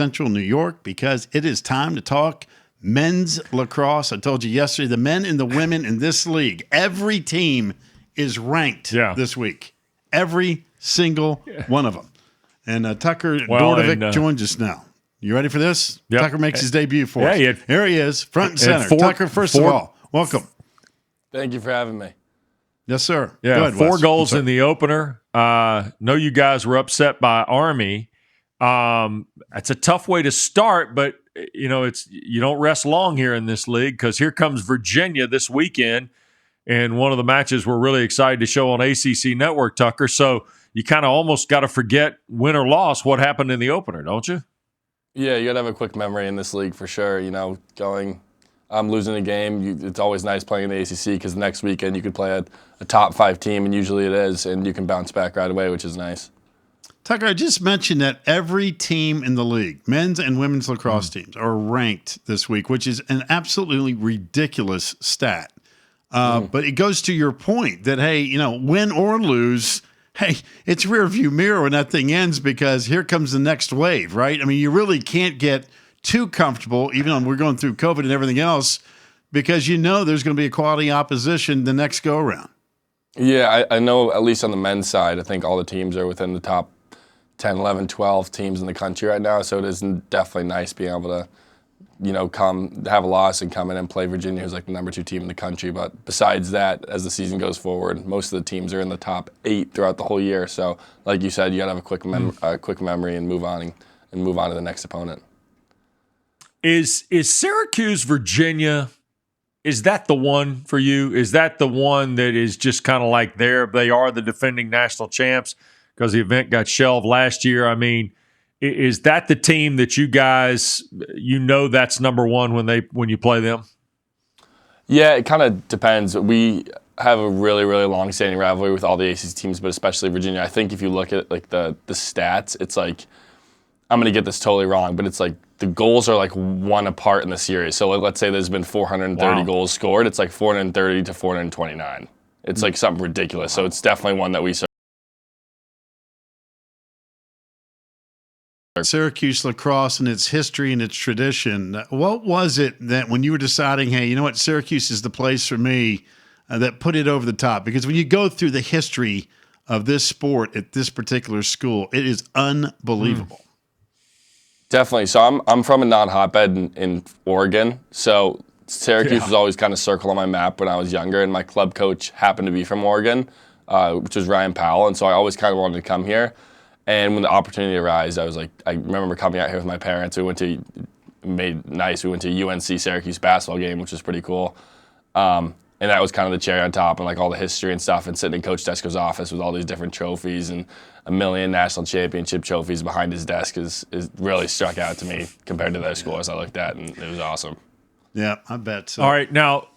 Central New York, because it is time to talk men's lacrosse. I told you yesterday, the men and the women in this league, every team is ranked this week. Every single one of them. And Tucker Dordevic joins us now. You ready for this? Yep. Tucker makes his debut for us. Here he is, front and center. Tucker, first of all, welcome. Thank you for having me. Yes, sir. Yeah, Go ahead, 4 Wes. goals in the opener. Know you guys were upset by Army. It's a tough way to start, but you don't rest long here in this league, because here comes Virginia this weekend, and one of the matches we're really excited to show on ACC Network, Tucker. So you kind of almost got to forget, win or loss, what happened in the opener, don't you? Yeah, you got to have a quick memory in this league for sure. Losing a game, it's always nice playing in the ACC, because next weekend you could play a top 5 team, and usually it is, and you can bounce back right away, which is nice. Tucker, I just mentioned that every team in the league, men's and women's lacrosse teams, are ranked this week, which is an absolutely ridiculous stat. But it goes to your point that, hey, win or lose, hey, it's rear view mirror when that thing ends, because here comes the next wave, right? I mean, you really can't get too comfortable, even though we're going through COVID and everything else, because there's going to be a quality opposition the next go-around. Yeah, I know, at least on the men's side, I think all the teams are within the top 10, 11, 12 teams in the country right now, so it is definitely nice being able to, come have a loss and come in and play Virginia, who's like the number 2 team in the country. But besides that, as the season goes forward, most of the teams are in the top 8 throughout the whole year. So, like you said, you got to have a quick memory and move on to the next opponent. Is Syracuse, Virginia, is that the one for you? Is that the one that is just kind of like they are the defending national champs, because the event got shelved last year? I mean, is that the team that you guys, that's number one when you play them? Yeah, it kind of depends. We have a really, really long-standing rivalry with all the ACC teams, but especially Virginia. I think if you look at like the stats, it's like, I'm going to get this totally wrong, but it's like the goals are like 1 apart in the series. So let's say there's been 430 goals scored. It's like 430 to 429. It's like something ridiculous. So it's definitely one that we Syracuse lacrosse and its history and its tradition. What was it that when you were deciding, hey, you know what, Syracuse is the place for me, that put it over the top? Because when you go through the history of this sport at this particular school, it is unbelievable. Definitely. So I'm from a non-hotbed in Oregon. So Syracuse was always kind of circled on my map when I was younger, and my club coach happened to be from Oregon, which was Ryan Powell, and so I always kind of wanted to come here. And when the opportunity arose, I remember coming out here with my parents. We went to UNC Syracuse basketball game, which was pretty cool. And that was kind of the cherry on top, and like all the history and stuff, and sitting in Coach Desko's office with all these different trophies and a million national championship trophies behind his desk is really struck out to me compared to those scores I looked at, and it was awesome. Yeah, I bet so. All right, now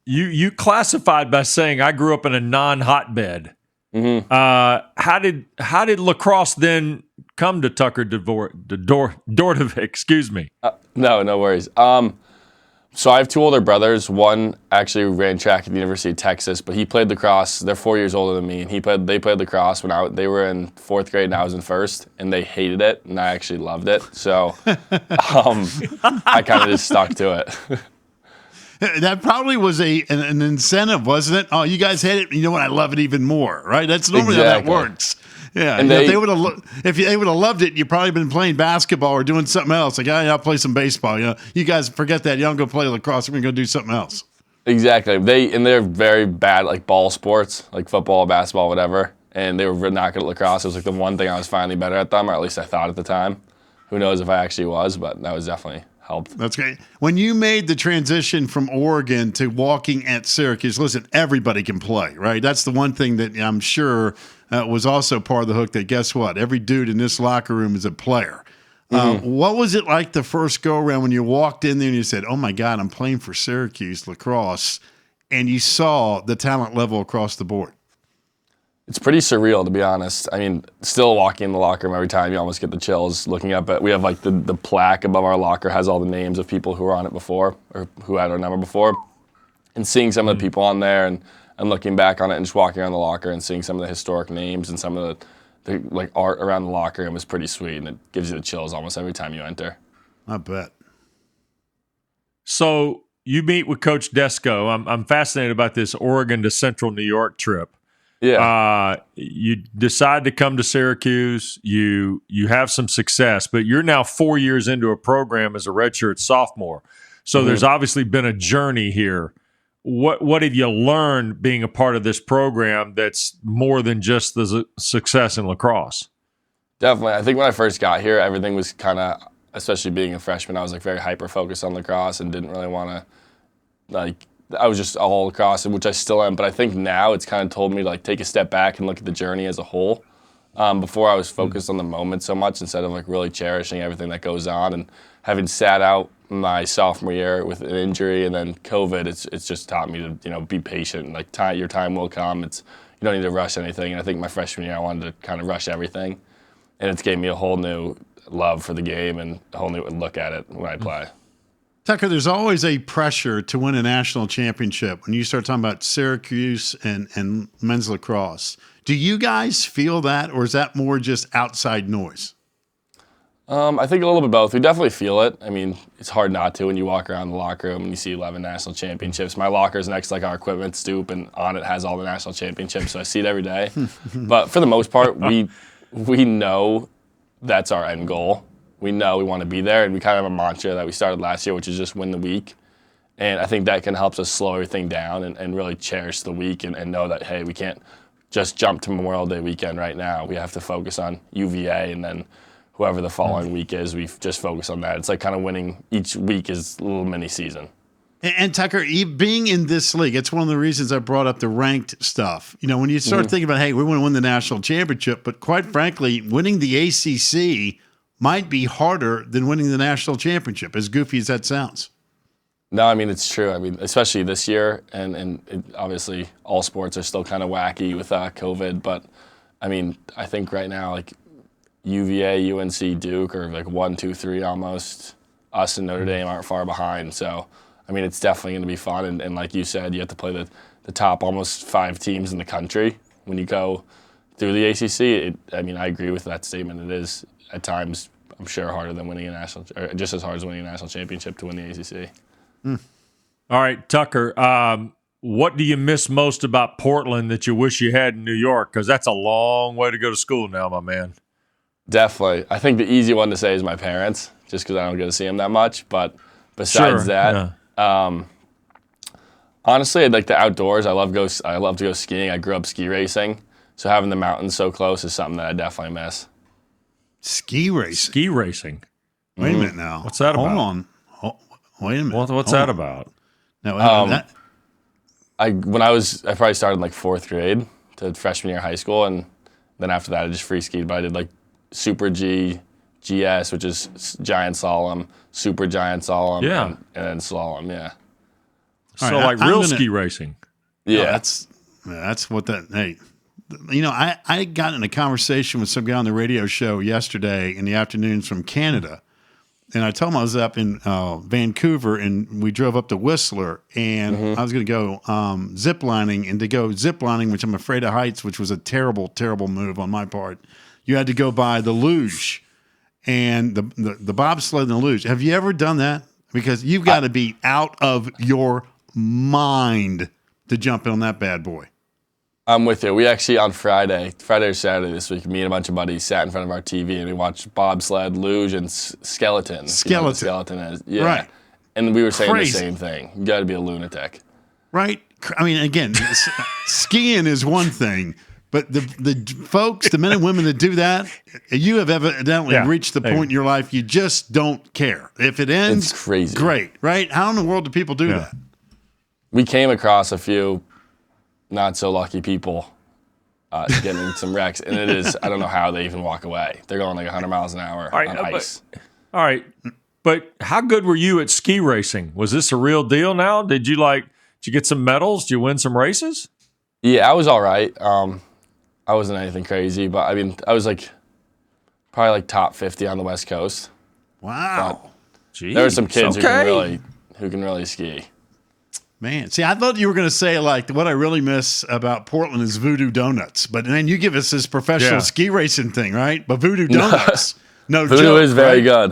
you classified by saying I grew up in a non-hotbed. Mm-hmm. How did lacrosse then come to Tucker Dordevic? Excuse me. No worries. So I have 2 older brothers. One actually ran track at the University of Texas, but he played lacrosse. They're 4 years older than me, and they played lacrosse when they were in 4th grade and I was in 1st, and they hated it, and I actually loved it. So I kind of just stuck to it. That probably was an incentive, wasn't it? Oh, you guys hate it. You know what? I love it even more, right? That's normally how that works. Yeah. And if they would have loved it, you'd probably been playing basketball or doing something else. Like, I'll play some baseball. You guys forget that. Y'all go play lacrosse. We're gonna go do something else. Exactly. They're very bad like ball sports, like football, basketball, whatever. And they were not good at lacrosse. It was like the one thing I was finally better at them, or at least I thought at the time. Who knows if I actually was, but that was definitely helped. That's great. When you made the transition from Oregon to walking at Syracuse, listen, everybody can play, right? That's the one thing that I'm sure was also part of the hook, that guess what? Every dude in this locker room is a player. What was it like the first go-around when you walked in there and you said, oh, my God, I'm playing for Syracuse lacrosse, and you saw the talent level across the board? It's pretty surreal, to be honest. I mean, still walking in the locker room every time, you almost get the chills looking up at. We have like the plaque above our locker has all the names of people who were on it before or who had our number before. And seeing some of the people on there and looking back on it and just walking around the locker and seeing some of the historic names and some of the like art around the locker room is pretty sweet, and it gives you the chills almost every time you enter. I bet. So you meet with Coach Desko. I'm fascinated about this Oregon to Central New York trip. Yeah. You decide to come to Syracuse. You have some success, but you're now 4 years into a program as a redshirt sophomore. So there's obviously been a journey here. What have you learned being a part of this program that's more than just the success in lacrosse? Definitely. I think when I first got here, everything was kind of, especially being a freshman, I was like very hyper-focused on lacrosse and didn't really want to, like, I was just all lacrosse, which I still am. But I think now it's kind of told me to like take a step back and look at the journey as a whole. Before I was focused on the moment so much instead of like really cherishing everything that goes on. And having sat out my sophomore year with an injury and then COVID, it's just taught me to be patient. Like your time will come. You don't need to rush anything. And I think my freshman year I wanted to kind of rush everything, and it's gave me a whole new love for the game and a whole new look at it when I play. Tucker, there's always a pressure to win a national championship when you start talking about Syracuse and men's lacrosse. Do you guys feel that, or is that more just outside noise? I think a little bit both. We definitely feel it. I mean, it's hard not to when you walk around the locker room and you see 11 national championships. My locker's next to like our equipment stoop, and on it has all the national championships, so I see it every day. But for the most part, we know that's our end goal. We know we want to be there, and we kind of have a mantra that we started last year, which is just win the week. And I think that can help us slow everything down and really cherish the week and know that, hey, we can't just jump to Memorial Day weekend right now. We have to focus on UVA, and then whoever the following week is, we just focus on that. It's like kind of winning each week is a little mini season. And Tucker, being in this league, it's one of the reasons I brought up the ranked stuff. When you start thinking about, hey, we want to win the national championship, but quite frankly, winning the ACC might be harder than winning the national championship, as goofy as that sounds. No, I mean, it's true. I mean, especially this year, and obviously all sports are still kind of wacky with COVID, but I mean, I think right now, like UVA, UNC, Duke are like 1, 2, 3 almost. Us and Notre Dame aren't far behind. So, I mean, it's definitely going to be fun. And like you said, you have to play the top almost 5 teams in the country when you go through the ACC. I agree with that statement. It is at times, I'm sure, harder than winning or just as hard as winning a national championship to win the ACC. All right, Tucker, what do you miss most about Portland that you wish you had in New York? Because that's a long way to go to school now, my man. Definitely. I think the easy one to say is my parents, just because I don't get to see them that much. But besides honestly, I'd like the outdoors. I love to go skiing. I grew up ski racing, so having the mountains so close is something that I definitely miss. Ski racing? Ski racing. Wait a minute now. What's that about? Hold on. Wait a minute. What's that about? No, I probably started in like 4th grade to freshman year of high school, and then after that I just free skied. But I did like Super G, GS, which is giant slalom, super giant slalom, and then slalom. Yeah. So right, like real ski racing. Yeah, that's what that. Hey, I got in a conversation with some guy on the radio show yesterday in the afternoons from Canada. And I told him I was up in Vancouver, and we drove up to Whistler, and I was going to go zip lining. And to go zip lining, which I'm afraid of heights, which was a terrible, terrible move on my part, you had to go by the luge and the bobsled and the luge. Have you ever done that? Because you've got to be out of your mind to jump in on that bad boy. I'm with you. We actually on Friday or Saturday this week, me and a bunch of buddies sat in front of our TV and we watched bobsled, luge, and skeleton. Skeleton is, yeah. Right. And we were saying the same thing. You got to be a lunatic. Right. I mean, again, skiing is one thing, but the folks, the men and women that do that, you have evidently reached the point in your life you just don't care. If it ends, it's crazy. Great, right? How in the world do people do that? We came across a few not so lucky people getting in some wrecks, and it is, I don't know how they even walk away. They're going like 100 miles an hour on ice. All right, but how good were you at ski racing? Was this a real deal now? Did you get some medals? Did you win some races? Yeah, I was all right. I wasn't anything crazy, but I mean, I was probably like top 50 on the West Coast. Wow. Jeez, there were some kids who can really ski. Man, see, I thought you were going to say, like, what I really miss about Portland is Voodoo Donuts. But then you give us this professional ski racing thing, right? But Voodoo Donuts, no Voodoo joke, is very right?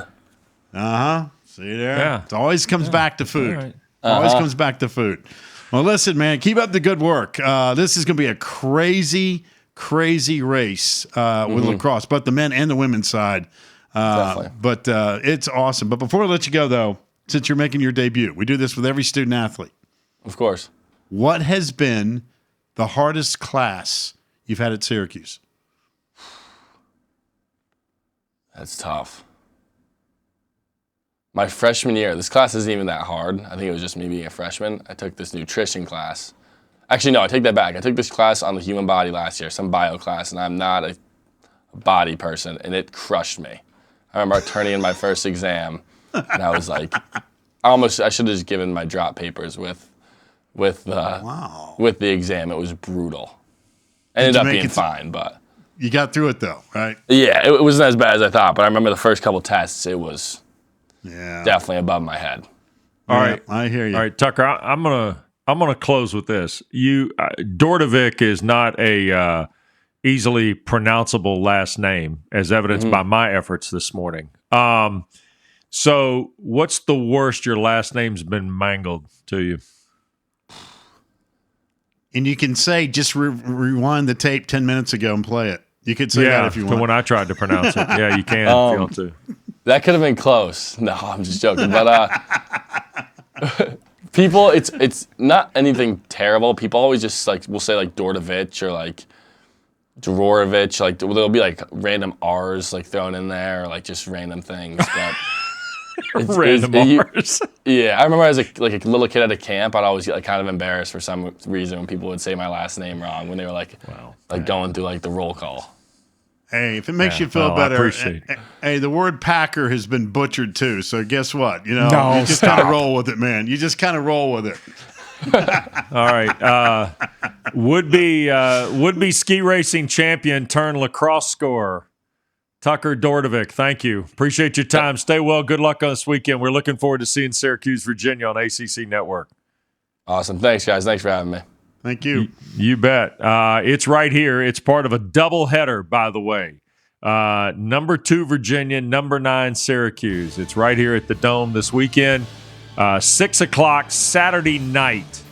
good. See there? Yeah. It always comes back to food. All right. Always comes back to food. Well, listen, man, keep up the good work. This is going to be a crazy, crazy race with lacrosse, both the men and the women's side. Definitely. But it's awesome. But before I let you go, though, since you're making your debut, we do this with every student athlete. Of course. What has been the hardest class you've had at Syracuse? That's tough. My freshman year, this class isn't even that hard. I think it was just me being a freshman. I took this nutrition class. Actually, no, I take that back. I took this class on the human body last year, some bio class, and I'm not a body person, and it crushed me. I remember turning in my first exam, and I was like, I should have just given my drop papers with the exam. It was brutal. Ended up being fine, but you got through it though, right? Yeah, it wasn't as bad as I thought. But I remember the first couple tests, it was definitely above my head. All right, I hear you. All right, Tucker, I'm gonna close with this. Dordevic is not a easily pronounceable last name, as evidenced by my efforts this morning. So, what's the worst your last name's been mangled to you? And you can say, just rewind the tape 10 minutes ago and play it. You could say that if you want. When I tried to pronounce it. Yeah, you can if you want to. That could have been close. No, I'm just joking. But people, it's not anything terrible. People always just will say like Dordevic or like Dordevic. Like there'll be like random R's like thrown in there or like just random things. But Random R's. Yeah, I remember as a little kid at a camp, I'd always get like kind of embarrassed for some reason when people would say my last name wrong when they were like going through like the roll call. Hey, if it makes you feel better, I appreciate it. Hey, the word Packer has been butchered too. So guess what? You know, No, you just kind of roll with it, man. You just kind of roll with it. All right. Would be ski racing champion turn lacrosse scorer, Tucker Dordevic. Thank you. Appreciate your time. Stay well. Good luck on this weekend. We're looking forward to seeing Syracuse, Virginia on ACC Network. Awesome. Thanks, guys. Thanks for having me. Thank you. You bet. It's right here. It's part of a doubleheader, by the way. Number 2, Virginia. Number 9, Syracuse. It's right here at the Dome this weekend. 6 o'clock Saturday night.